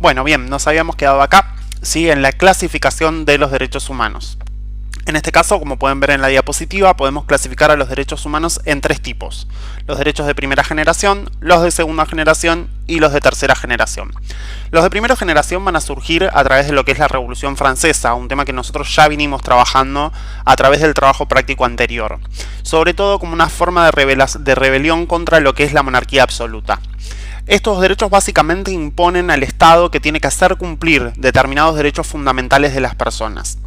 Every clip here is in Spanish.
Bueno, bien, nos habíamos quedado acá, ¿sí? En la clasificación de los derechos humanos. En este caso, como pueden ver en la diapositiva, podemos clasificar a los derechos humanos en tres tipos: los derechos de primera generación, los de segunda generación y los de tercera generación. Los de primera generación van a surgir a través de lo que es la Revolución Francesa, un tema que nosotros ya vinimos trabajando a través del trabajo práctico anterior, sobre todo como una forma de rebelión contra lo que es la monarquía absoluta. Estos derechos básicamente imponen al Estado que tiene que hacer cumplir determinados derechos fundamentales de las personas.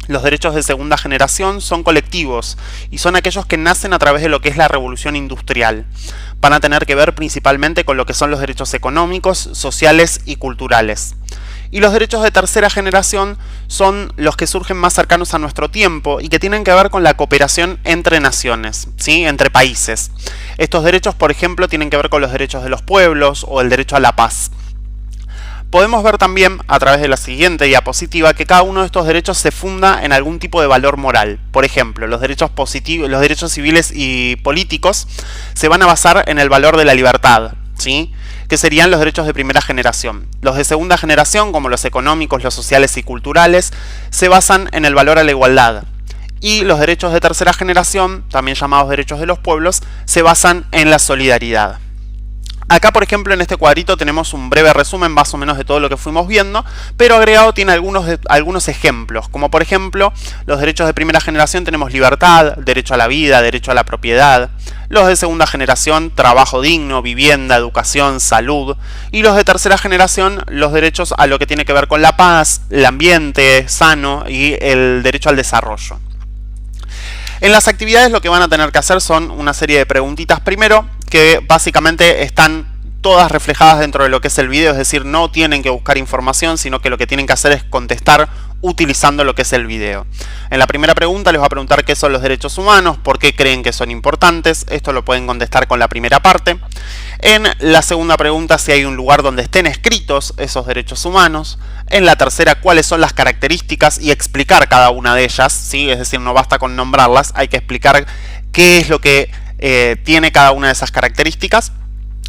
Los derechos de segunda generación son colectivos y son aquellos que nacen a través de lo que es la revolución industrial. Van a tener que ver principalmente con lo que son los derechos económicos, sociales y culturales. Y los derechos de tercera generación son los que surgen más cercanos a nuestro tiempo y que tienen que ver con la cooperación entre naciones, ¿sí? Entre países. Estos derechos, por ejemplo, tienen que ver con los derechos de los pueblos o el derecho a la paz. Podemos ver también, a través de la siguiente diapositiva, que cada uno de estos derechos se funda en algún tipo de valor moral. Por ejemplo, los derechos civiles y políticos se van a basar en el valor de la libertad, ¿sí? Que serían los derechos de primera generación. Los de segunda generación, como los económicos, los sociales y culturales, se basan en el valor a la igualdad. Y los derechos de tercera generación, también llamados derechos de los pueblos, se basan en la solidaridad. Acá, por ejemplo, en este cuadrito tenemos un breve resumen más o menos de todo lo que fuimos viendo, pero agregado tiene algunos ejemplos, como por ejemplo, los derechos de primera generación tenemos libertad, derecho a la vida, derecho a la propiedad; los de segunda generación, trabajo digno, vivienda, educación, salud; y los de tercera generación, los derechos a lo que tiene que ver con la paz, el ambiente sano y el derecho al desarrollo. En las actividades lo que van a tener que hacer son una serie de preguntitas primero, que básicamente están todas reflejadas dentro de lo que es el video, es decir, no tienen que buscar información, sino que lo que tienen que hacer es contestar utilizando lo que es el video. En la primera pregunta les va a preguntar qué son los derechos humanos, por qué creen que son importantes. Esto lo pueden contestar con la primera parte. En la segunda pregunta, si hay un lugar donde estén escritos esos derechos humanos. En la tercera, cuáles son las características y explicar cada una de ellas, ¿sí? Es decir, no basta con nombrarlas, hay que explicar qué es lo que tiene cada una de esas características.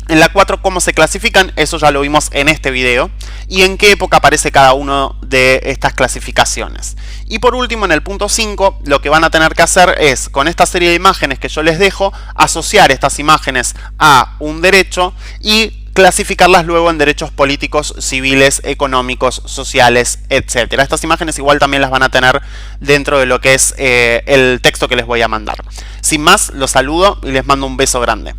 En la 4, cómo se clasifican, eso ya lo vimos en este video, y en qué época aparece cada uno de estas clasificaciones. Y por último, en el punto 5, lo que van a tener que hacer es, con esta serie de imágenes que yo les dejo, asociar estas imágenes a un derecho y clasificarlas luego en derechos políticos, civiles, económicos, sociales, etc. Estas imágenes igual también las van a tener dentro de lo que es el texto que les voy a mandar. Sin más, los saludo y les mando un beso grande.